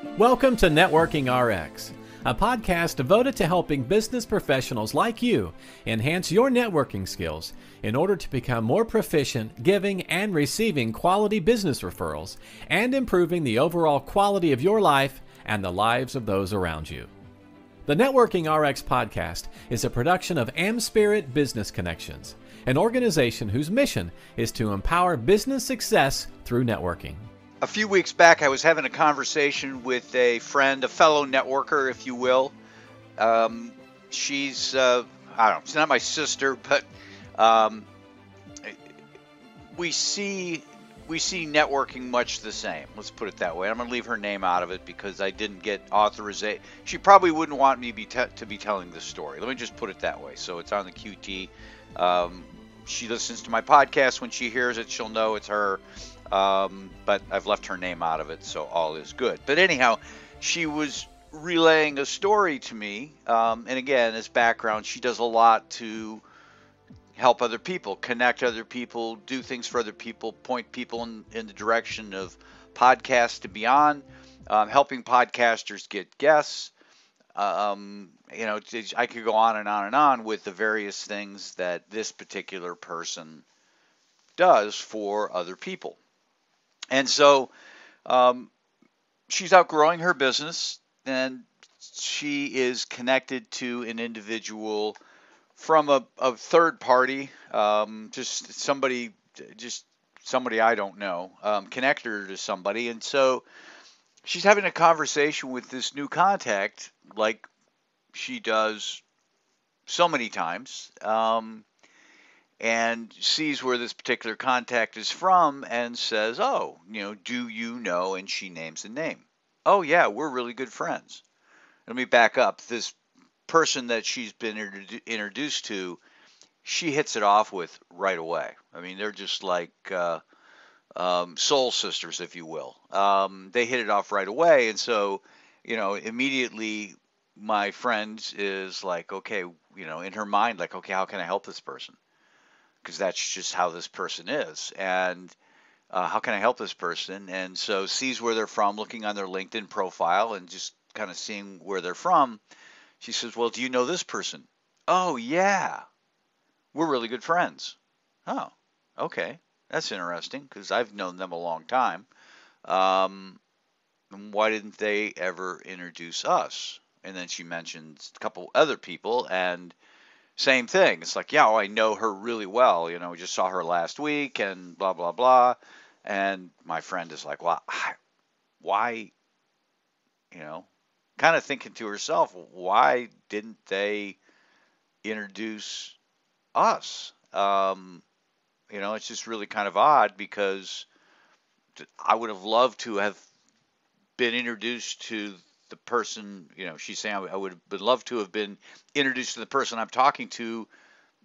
Welcome to Networking RX, a podcast devoted to helping business professionals like you enhance your networking skills in order to become more proficient giving and receiving quality business referrals and improving the overall quality of your life and the lives of those around you. The Networking RX podcast is a production of AmSpirit Business Connections, an organization whose mission is to empower business success through networking. A few weeks back, I was having a conversation with a friend, a fellow networker, if you will. She's, I don't know, she's not my sister, but we see networking much the same. Let's put it that way. I'm going to leave her name out of it because I didn't get authorization. She probably wouldn't want me to be telling this story. Let me just put it that way. So it's on the QT. She listens to my podcast. When she hears it, she'll know it's her. But I've left her name out of it, so all is good. But anyhow, she was relaying a story to me. And again, as background, she does a lot to help other people, connect other people, do things for other people, point people in the direction of podcasts to beyond, helping podcasters get guests. I could go on and on and on with the various things that this particular person does for other people. And so she's outgrowing her business, and she is connected to an individual from a third party, just somebody I don't know, connected her to somebody. And so she's having a conversation with this new contact like she does so many times. And sees where this particular contact is from and says, oh, do you know? And she names the name. Oh, yeah, we're really good friends. Let me back up. This person that she's been introduced to, she hits it off with right away. I mean, they're just like soul sisters, if you will. They hit it off right away. And so, immediately my friend is like, okay, in her mind, like, okay, how can I help this person? Because that's just how this person is. And how can I help this person? And so sees where they're from, looking on their LinkedIn profile and just kind of seeing where they're from. She says, well, do you know this person? Oh, yeah. We're really good friends. Oh, okay. That's interesting because I've known them a long time. Why didn't they ever introduce us? And then she mentions a couple other people, and same thing. It's like, yeah, I know her really well. We just saw her last week and blah, blah, blah. And my friend is like, well, why, kind of thinking to herself, why didn't they introduce us? It's just really kind of odd because I would have loved to have been introduced to the person, she's saying I would love to have been introduced to the person I'm talking to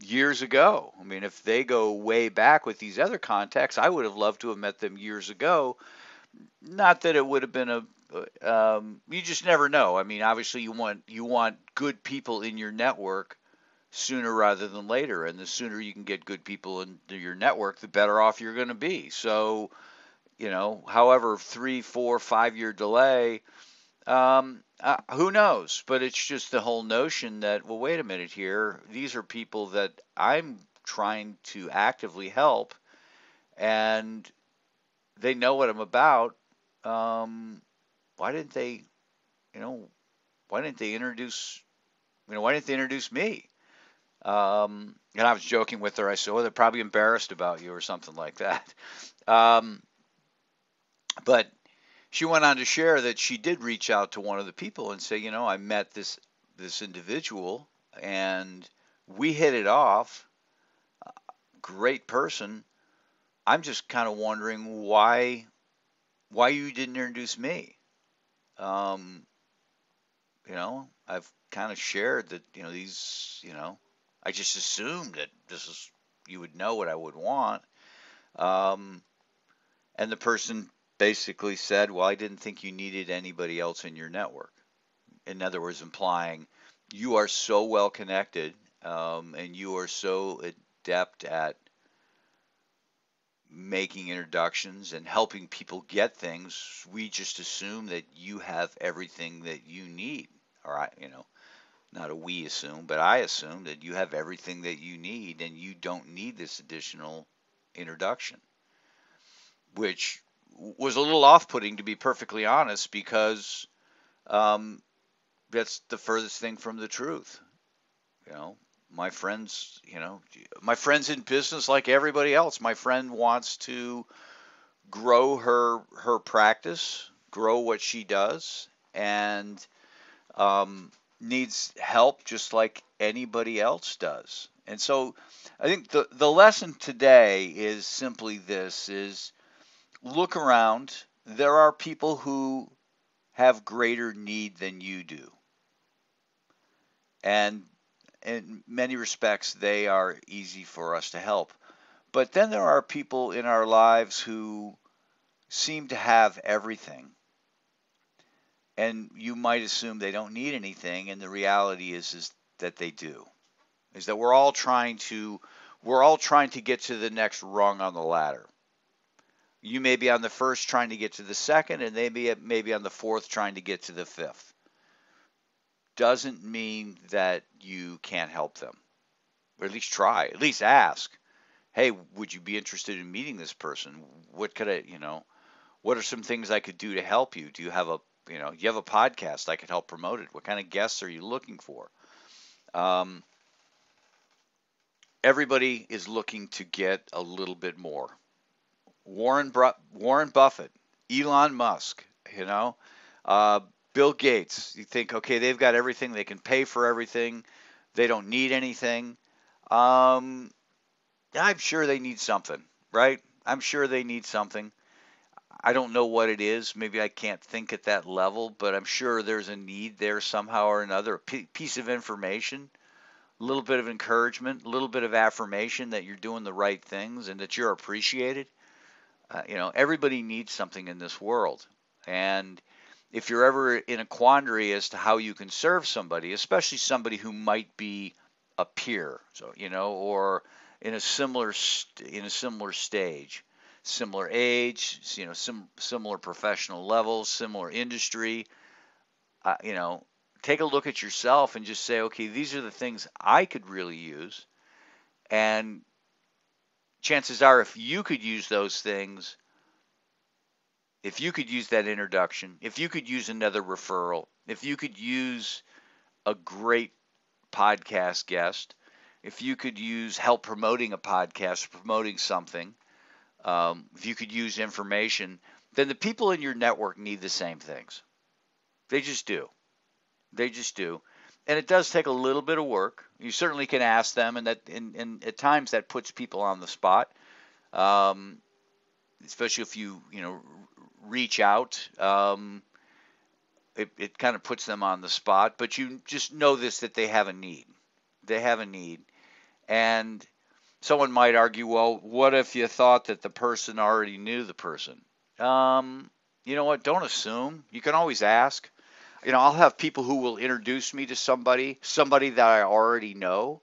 years ago. I mean, if they go way back with these other contacts, I would have loved to have met them years ago. Not that it would have been you just never know. I mean, obviously you want good people in your network sooner rather than later. And the sooner you can get good people into your network, the better off you're going to be. So, however, 3, 4, 5-year delay, who knows? But it's just the whole notion that, well, wait a minute here. These are people that I'm trying to actively help, and they know what I'm about. Why didn't they introduce me? And I was joking with her. I said, well, they're probably embarrassed about you or something like that. But she went on to share that she did reach out to one of the people and say, I met this individual and we hit it off. Great person. I'm just kind of wondering why you didn't introduce me. I've kind of shared that, I just assumed that you would know what I would want. And the person basically said, well, I didn't think you needed anybody else in your network. In other words, implying you are so well connected and you are so adept at making introductions and helping people get things, we just assume that you have everything that you need. All right, not a we assume, but I assume that you have everything that you need and you don't need this additional introduction, which was a little off-putting, to be perfectly honest, because um, that's the furthest thing from the truth. You know, my friends, my friend's in business like everybody else. My friend wants to grow her practice, grow what she does, and um, needs help just like anybody else does. And so I think the lesson today is simply this is look around. There are people who have greater need than you do. And in many respects, they are easy for us to help. But then there are people in our lives who seem to have everything. And you might assume they don't need anything, and the reality is that they do. Is that we're all trying to get to the next rung on the ladder. You may be on the first trying to get to the second, and they may be on the fourth trying to get to the fifth. Doesn't mean that you can't help them. Or at least try, at least ask. Hey, would you be interested in meeting this person? What could what are some things I could do to help you? Do you have you have a podcast? I could help promote it. What kind of guests are you looking for? Everybody is looking to get a little bit more. Warren Buffett, Elon Musk, uh, Bill Gates. You think, okay, they've got everything. They can pay for everything. They don't need anything. I'm sure they need something, right? I'm sure they need something. I don't know what it is. Maybe I can't think at that level, but I'm sure there's a need there somehow or another. A piece of information, a little bit of encouragement, a little bit of affirmation that you're doing the right things and that you're appreciated. Everybody needs something in this world. And if you're ever in a quandary as to how you can serve somebody, especially somebody who might be a peer, or in a similar stage, similar age, similar professional levels, similar industry, take a look at yourself and just say, okay, these are the things I could really use. And chances are, if you could use those things, if you could use that introduction, if you could use another referral, if you could use a great podcast guest, if you could use help promoting a podcast, promoting something, if you could use information, then the people in your network need the same things. They just do. They just do. And it does take a little bit of work. You certainly can ask them, and at times that puts people on the spot, especially if you reach out. It kind of puts them on the spot, but you just know that they have a need. They have a need. And someone might argue, well, what if you thought that the person already knew the person? You know what? Don't assume. You can always ask. I'll have people who will introduce me to somebody that I already know,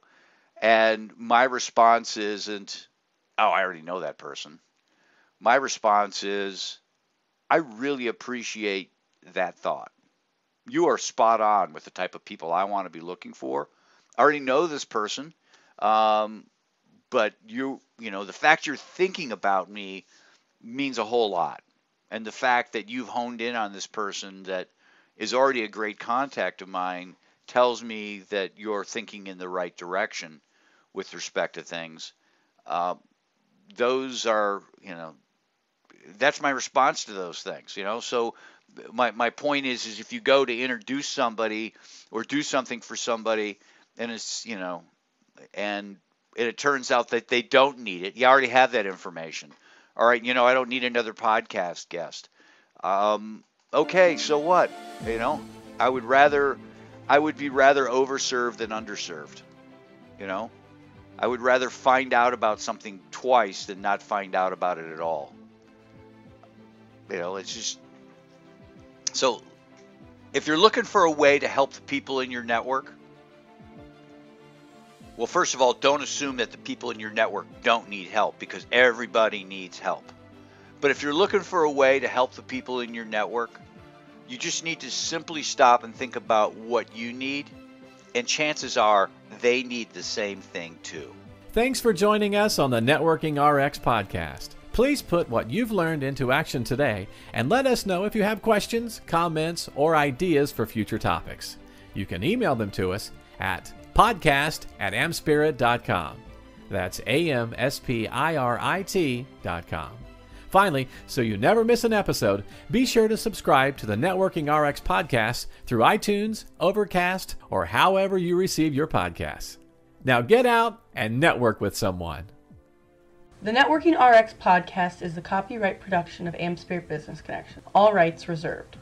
and my response isn't, oh, I already know that person. My response is, I really appreciate that thought. You are spot on with the type of people I want to be looking for. I already know this person, but the fact you're thinking about me means a whole lot. And the fact that you've honed in on this person that is already a great contact of mine tells me that you're thinking in the right direction with respect to things. Those are, that's my response to those things, So my point is if you go to introduce somebody or do something for somebody and it's, and it turns out that they don't need it, you already have that information. All right, I don't need another podcast guest. Okay, so what? I would be rather overserved than underserved. I would rather find out about something twice than not find out about it at all. It's just so. If you're looking for a way to help the people in your network, Well, first of all, don't assume that the people in your network don't need help, because everybody needs help. But if you're looking for a way to help the people in your network, you just need to simply stop and think about what you need, and chances are they need the same thing too. Thanks for joining us on the Networking RX podcast. Please put what you've learned into action today and let us know if you have questions, comments, or ideas for future topics. You can email them to us at podcast@amspirit.com. That's AMSPIRIT.com. Finally, so you never miss an episode, be sure to subscribe to the Networking RX podcast through iTunes, Overcast, or however you receive your podcasts. Now get out and network with someone. The Networking RX podcast is the copyright production of AmSpirit Business Connection. All rights reserved.